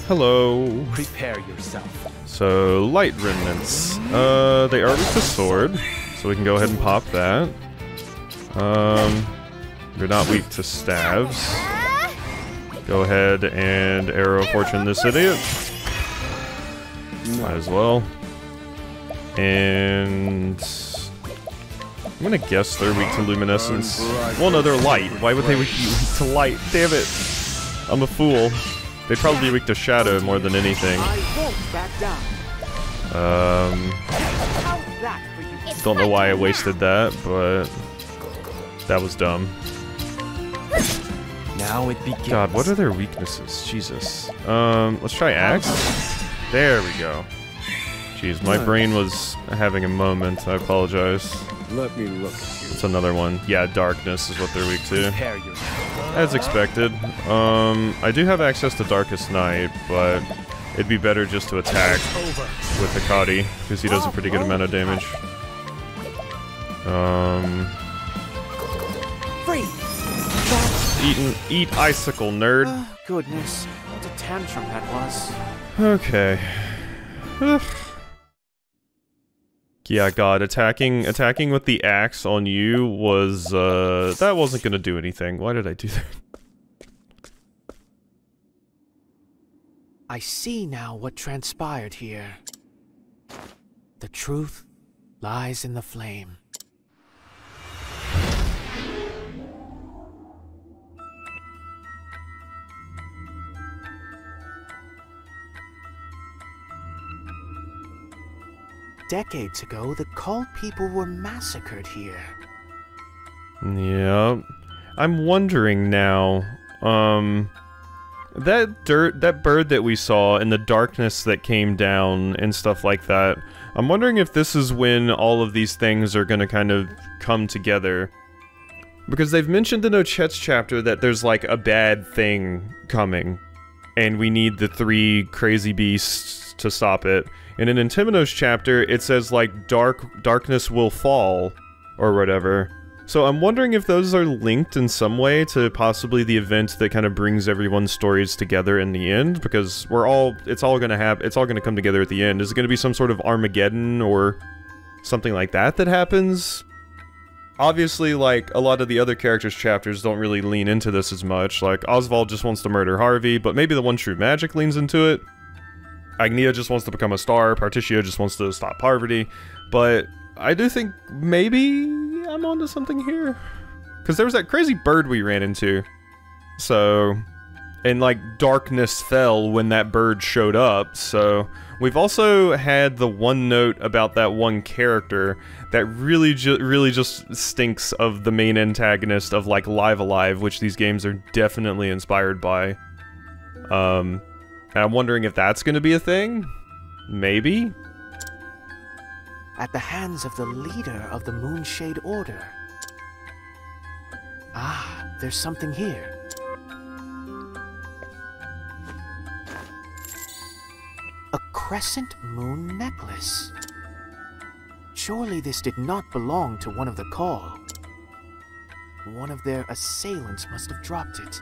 Hello. Prepare yourself. So, light remnants. They are weak to sword, so we can go ahead and pop that. They're not weak to staves. Go ahead and arrow fortune this idiot. Might as well. And I'm gonna guess they're weak to luminescence. Well, no, they're light. Why would they be weak to light? Damn it! I'm a fool. They'd probably be weak to shadow more than anything. Don't know why I wasted that, but that was dumb. Now it begins. God, what are their weaknesses? Jesus. Let's try axe. There we go. Jeez, my brain was having a moment. I apologize. Let me look at you. It's another one. Yeah, darkness is what they're weak to. Prepare yourself. As expected. I do have access to Darkest Night, but it'd be better just to attack with Hikari, because he does a pretty good amount of damage. Eat icicle, nerd. Goodness, what a tantrum that was. Okay. Yeah, God, attacking with the axe on you was, that wasn't gonna do anything. Why did I do that? I see now what transpired here. The truth lies in the flame. Decades ago, the cult people were massacred here. Yeah. I'm wondering now, that bird that we saw and the darkness that came down and stuff like that, I'm wondering if this is when all of these things are gonna kind of come together. Because they've mentioned in Ochet's chapter that there's like a bad thing coming, and we need the 3 crazy beasts to stop it. And in Temenos chapter, it says like darkness will fall, or whatever. So I'm wondering if those are linked in some way to possibly the event that kind of brings everyone's stories together in the end, because it's all gonna come together at the end. Is it gonna be some sort of Armageddon or something like that happens? Obviously, like, a lot of the other characters' chapters don't really lean into this as much. Like, Oswald just wants to murder Harvey, but maybe the One True Magic leans into it. Agnia just wants to become a star, Particio just wants to stop poverty, but I do think maybe I'm onto something here. Because there was that crazy bird we ran into. So, and like, darkness fell when that bird showed up, so we've also had the one note about that one character that really just stinks of the main antagonist of, like, Live Alive, which these games are definitely inspired by. And I'm wondering if that's gonna be a thing? Maybe? At the hands of the leader of the Moonshade Order. Ah, there's something here. A crescent moon necklace. Surely this did not belong to one of the Call. One of their assailants must have dropped it.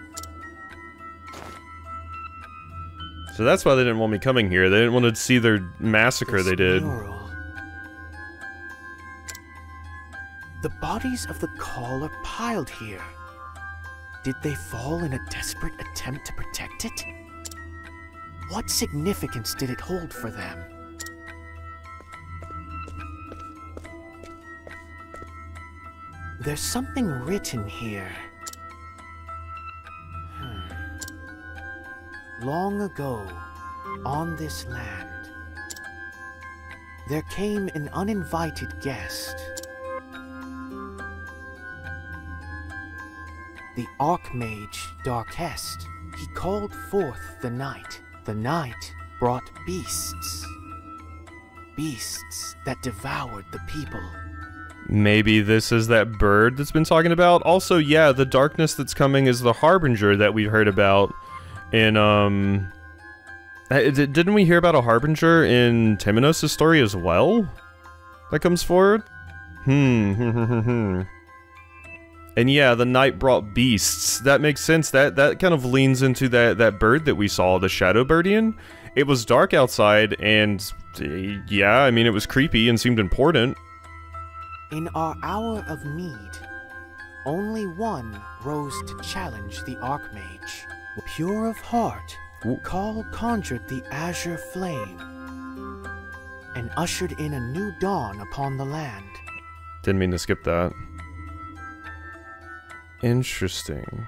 So that's why they didn't want me coming here. They didn't want to see their massacre they did. Mural. The bodies of the Call are piled here. Did they fall in a desperate attempt to protect it? What significance did it hold for them? There's something written here. Long ago, on this land, there came an uninvited guest. The Archmage Darkest. He called forth the night. The night brought beasts. Beasts that devoured the people. Maybe this is that bird that's been talking about. Also, yeah, the darkness that's coming is the Harbinger that we've heard about in, didn't we hear about a Harbinger in Temenos' story as well? That comes forward? And yeah, the night brought beasts. That makes sense. That kind of leans into that bird that we saw, the Shadow Birdian. It was dark outside, and yeah, I mean, it was creepy and seemed important. In our hour of need, only one rose to challenge the Archmage. Pure of heart, Call conjured the azure flame and ushered in a new dawn upon the land. Didn't mean to skip that. Interesting.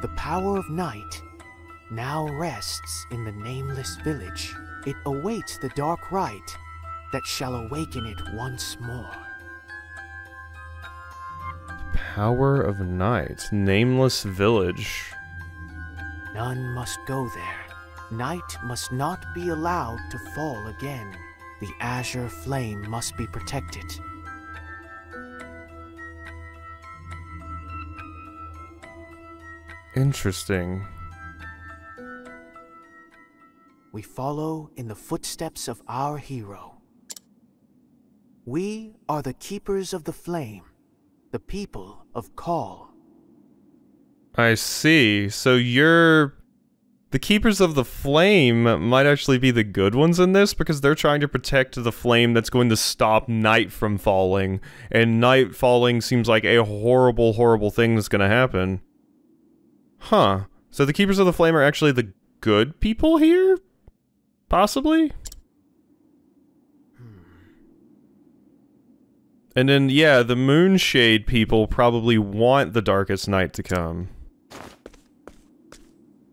The power of night now rests in the nameless village. It awaits the dark rite that shall awaken it once more. Power of night. Nameless village. None must go there. Night must not be allowed to fall again. The azure flame must be protected. Interesting. We follow in the footsteps of our hero. We are the keepers of the flame, the people of Call. I see. So you're... The Keepers of the Flame might actually be the good ones in this, because they're trying to protect the flame that's going to stop night from falling. And night falling seems like a horrible, horrible thing that's going to happen. Huh. So the Keepers of the Flame are actually the good people here? Possibly? And then, yeah, the Moonshade people probably want the darkest night to come.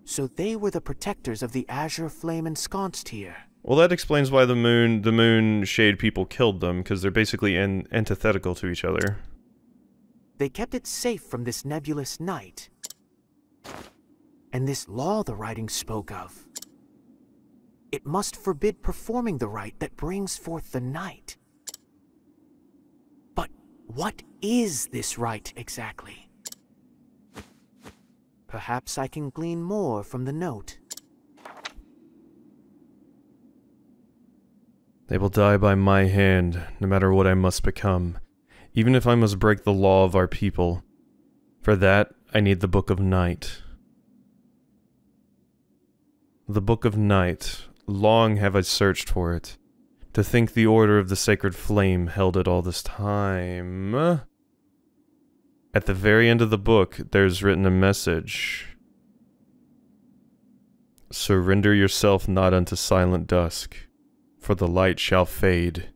So they were the protectors of the azure flame ensconced here. Well, that explains why the Moonshade people killed them, because they're basically antithetical to each other. They kept it safe from this nebulous night. And this law the writing spoke of. It must forbid performing the rite that brings forth the night. But what is this rite exactly? Perhaps I can glean more from the note. They will die by my hand, no matter what I must become, even if I must break the law of our people. For that, I need the Book of Night. The Book of Night. Long have I searched for it. To think the Order of the Sacred Flame held it all this time. At the very end of the book, there's written a message. Surrender yourself not unto silent dusk, for the light shall fade.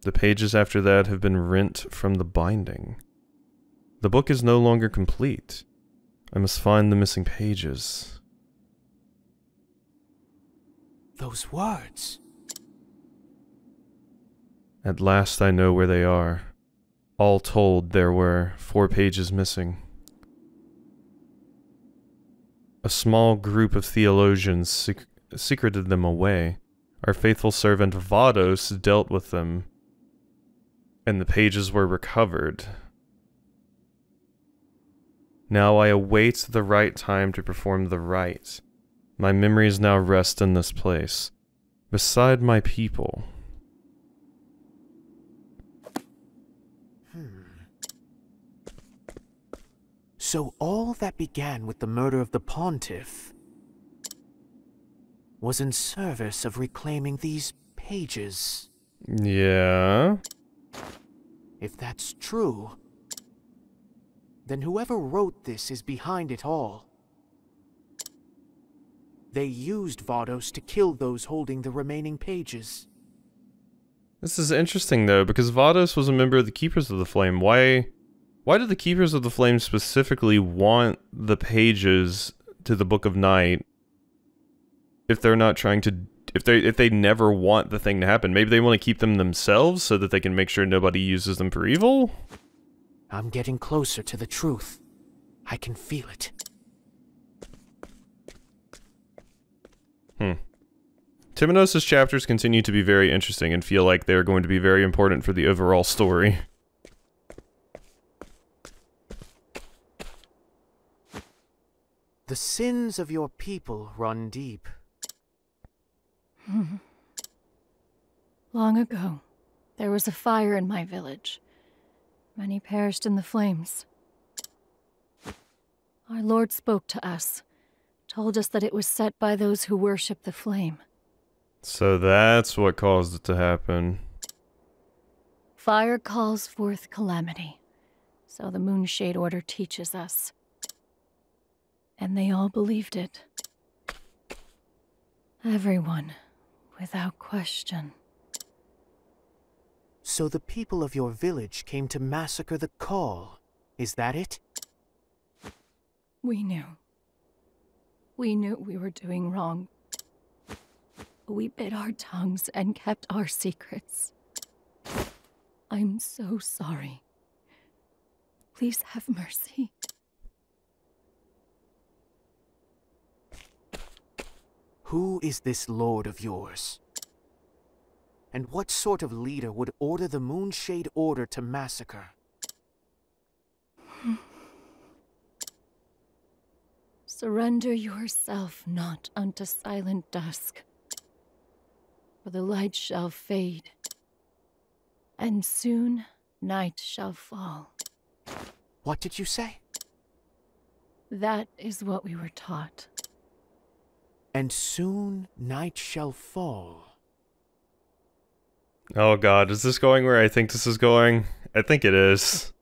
The pages after that have been rent from the binding. The book is no longer complete. I must find the missing pages. Those words. At last I know where they are. All told, there were 4 pages missing. A small group of theologians secreted them away. Our faithful servant Vados dealt with them, and the pages were recovered. Now I await the right time to perform the rite. My memories now rest in this place, beside my people. So all that began with the murder of the Pontiff was in service of reclaiming these pages. Yeah? If that's true, then whoever wrote this is behind it all. They used Vados to kill those holding the remaining pages. This is interesting, though, because Vados was a member of the Keepers of the Flame. Why did the Keepers of the Flame specifically want the pages to the Book of Night if they're not trying to... If they never want the thing to happen? Maybe they want to keep them themselves so that they can make sure nobody uses them for evil? I'm getting closer to the truth. I can feel it. Temenos' chapters continue to be very interesting and feel like they're going to be very important for the overall story. The sins of your people run deep. Long ago, there was a fire in my village. Many perished in the flames. Our Lord spoke to us, told us that it was set by those who worship the flame. So that's what caused it to happen. Fire calls forth calamity, so the Moonshade Order teaches us. And they all believed it. Everyone, without question. So the people of your village came to massacre the Call. Is that it? We knew. We knew we were doing wrong. We bit our tongues and kept our secrets. I'm so sorry. Please have mercy. Who is this lord of yours? And what sort of leader would order the Moonshade Order to massacre? Surrender yourself not unto silent dusk, for the light shall fade, and soon night shall fall. What did you say? That is what we were taught. And soon night shall fall. Oh god, is this going where I think this is going? I think it is.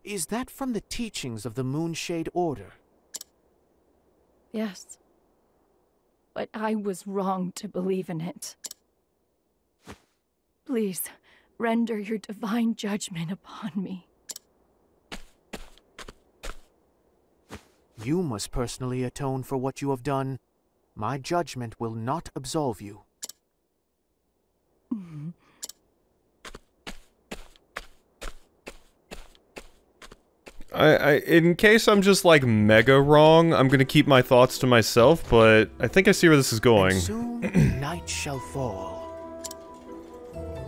Is that from the teachings of the Moonshade Order? Yes. But I was wrong to believe in it. Please, render your divine judgment upon me. You must personally atone for what you have done. My judgment will not absolve you. In case I'm just like mega wrong, I'm gonna keep my thoughts to myself, but I think I see where this is going. And soon night shall fall.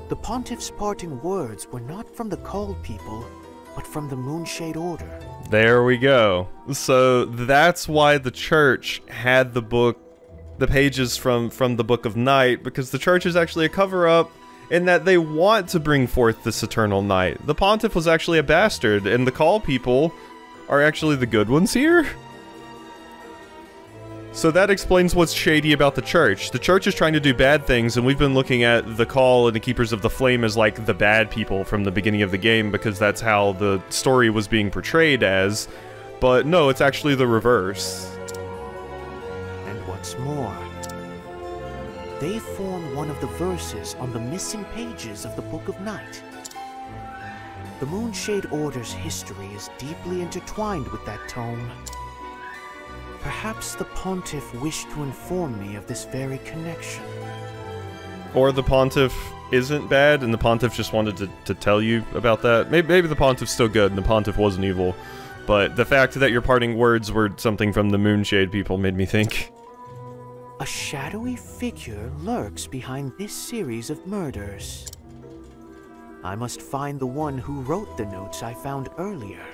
The Pontiff's parting words were not from the Called people, but from the Moonshade Order. There we go. So that's why the church had the pages from the Book of Night, because the church is actually a cover-up in that they want to bring forth this eternal night. The Pontiff was actually a bastard, and the Call people are actually the good ones here? So that explains what's shady about the church. The church is trying to do bad things, and we've been looking at the Call and the Keepers of the Flame as like the bad people from the beginning of the game, because that's how the story was being portrayed as. But no, it's actually the reverse. And what's more, they form one of the verses on the missing pages of the Book of Night. The Moonshade Order's history is deeply intertwined with that tome. Perhaps the Pontiff wished to inform me of this very connection. Or the Pontiff isn't bad, and the Pontiff just wanted to tell you about that. Maybe the Pontiff's still good, and the Pontiff wasn't evil. But the fact that your parting words were something from the Moonshade people made me think. A shadowy figure lurks behind this series of murders. I must find the one who wrote the notes I found earlier.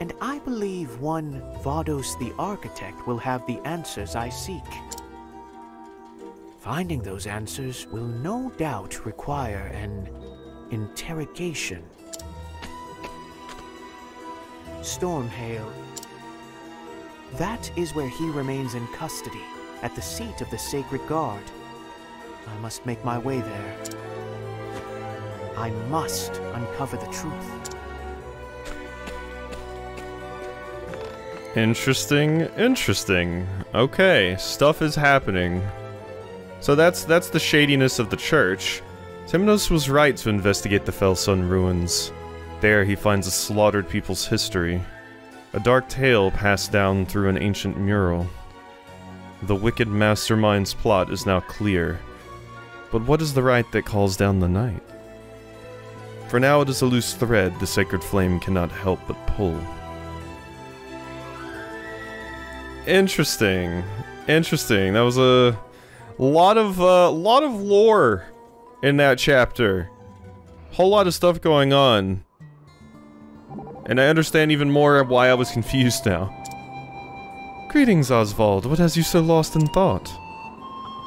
And I believe one Vados the Architect will have the answers I seek. Finding those answers will no doubt require an interrogation. Stormhail. That is where he remains in custody, at the seat of the Sacred Guard. I must make my way there. I must uncover the truth. Interesting, interesting. Okay, stuff is happening. So that's the shadiness of the church. Temenos was right to investigate the Fell Sun ruins. There he finds a slaughtered people's history. A dark tale passed down through an ancient mural. The wicked mastermind's plot is now clear. But what is the right that calls down the night? For now it is a loose thread the sacred flame cannot help but pull. Interesting. Interesting. That was a lot of lore in that chapter. Whole lot of stuff going on. And I understand even more why I was confused now. Greetings, Oswald. What has you so lost in thought?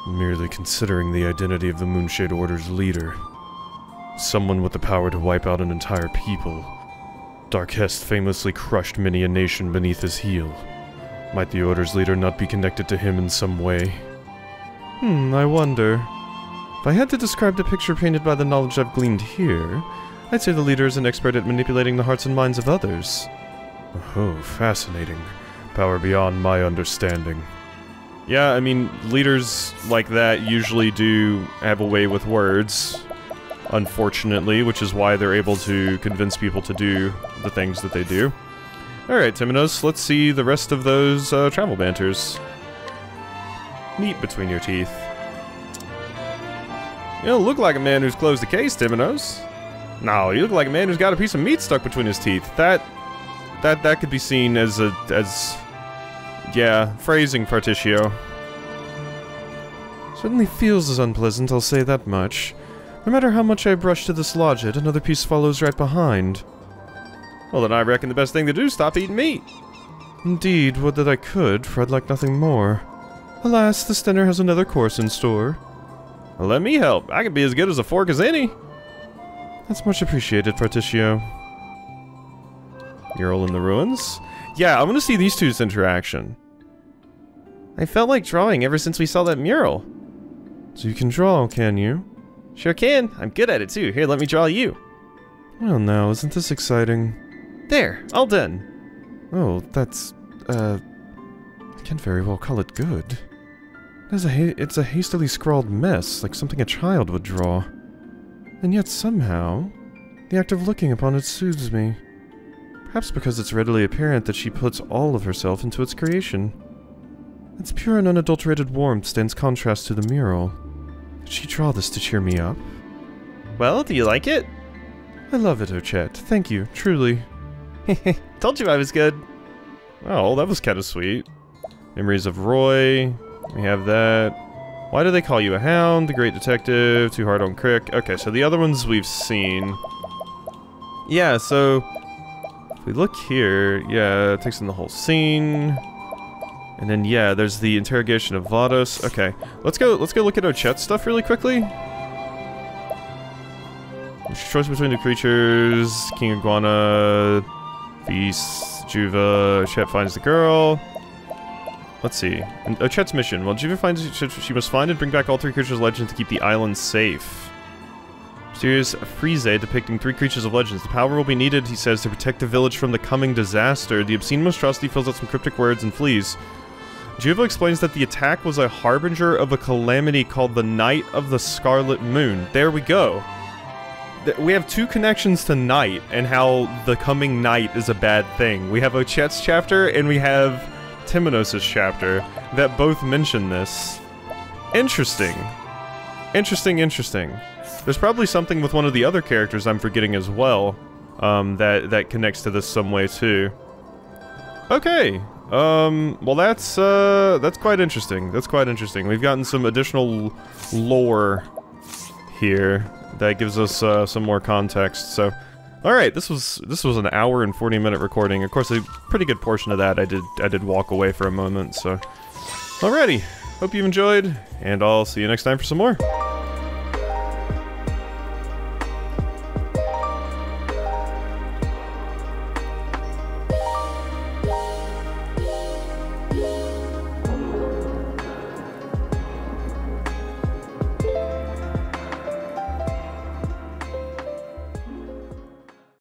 Merely considering the identity of the Moonshade Order's leader. Someone with the power to wipe out an entire people. Darkhest famously crushed many a nation beneath his heel. Might the Order's leader not be connected to him in some way? I wonder. If I had to describe the picture painted by the knowledge I've gleaned here, I'd say the leader is an expert at manipulating the hearts and minds of others. Oh, fascinating. Power beyond my understanding. Yeah, I mean, leaders like that usually do have a way with words, unfortunately, which is why they're able to convince people to do the things that they do. Alright, Temenos, let's see the rest of those travel banters. Meat between your teeth. You don't look like a man who's closed the case, Temenos. No, you look like a man who's got a piece of meat stuck between his teeth. That could be seen as yeah, phrasing, Fartitio. Certainly feels as unpleasant, I'll say that much. No matter how much I brush to dislodge it, another piece follows right behind. Well, then I reckon the best thing to do is stop eating meat. Indeed, would that I could, for I'd like nothing more. Alas, this dinner has another course in store. Well, let me help. I can be as good as a fork as any. That's much appreciated, Fartitio. You're all in the ruins? Yeah, I want to see these two's interaction. I felt like drawing ever since we saw that mural. So you can draw, can you? Sure can. I'm good at it too. Here, let me draw you. Well now, isn't this exciting? There, all done. Oh, that's, I can't very well call it good. It's a hastily scrawled mess, like something a child would draw. And yet somehow, the act of looking upon it soothes me. Perhaps because it's readily apparent that she puts all of herself into its creation. Its pure and unadulterated warmth stands contrast to the mural. Did she draw this to cheer me up? Well, do you like it? I love it, Ochette. Thank you, truly. Told you I was good. Oh, that was kind of sweet. Memories of Roy. We have that. Why do they call you a hound? The Great Detective. Too hard on Crick. Okay, so the other ones we've seen. Yeah, so if we look here, yeah, it takes in the whole scene. And then yeah, there's the interrogation of Vados. Okay, let's go look at Ochette's stuff really quickly. Choice between the creatures, King Iguana, Beast, Juva, Ochette finds the girl. Let's see. And Ochette's mission. Well, Juva finds she must find and bring back all three creatures of legend to keep the island safe. Mysterious Frieze depicting three creatures of legends. The power will be needed, he says, to protect the village from the coming disaster. The obscene monstrosity fills out some cryptic words and flees. Juva explains that the attack was a harbinger of a calamity called the Night of the Scarlet Moon. There we go. We have two connections to night and how the coming night is a bad thing. We have Ochette's chapter and we have Temenos' chapter that both mention this. Interesting. Interesting. There's probably something with one of the other characters I'm forgetting as well, that connects to this some way too. Okay. Well that's quite interesting. That's quite interesting. We've gotten some additional lore here that gives us some more context. So, all right, this was an hour and 40-minute recording. Of course, a pretty good portion of that I did walk away for a moment. So, alrighty, hope you enjoyed, and I'll see you next time for some more.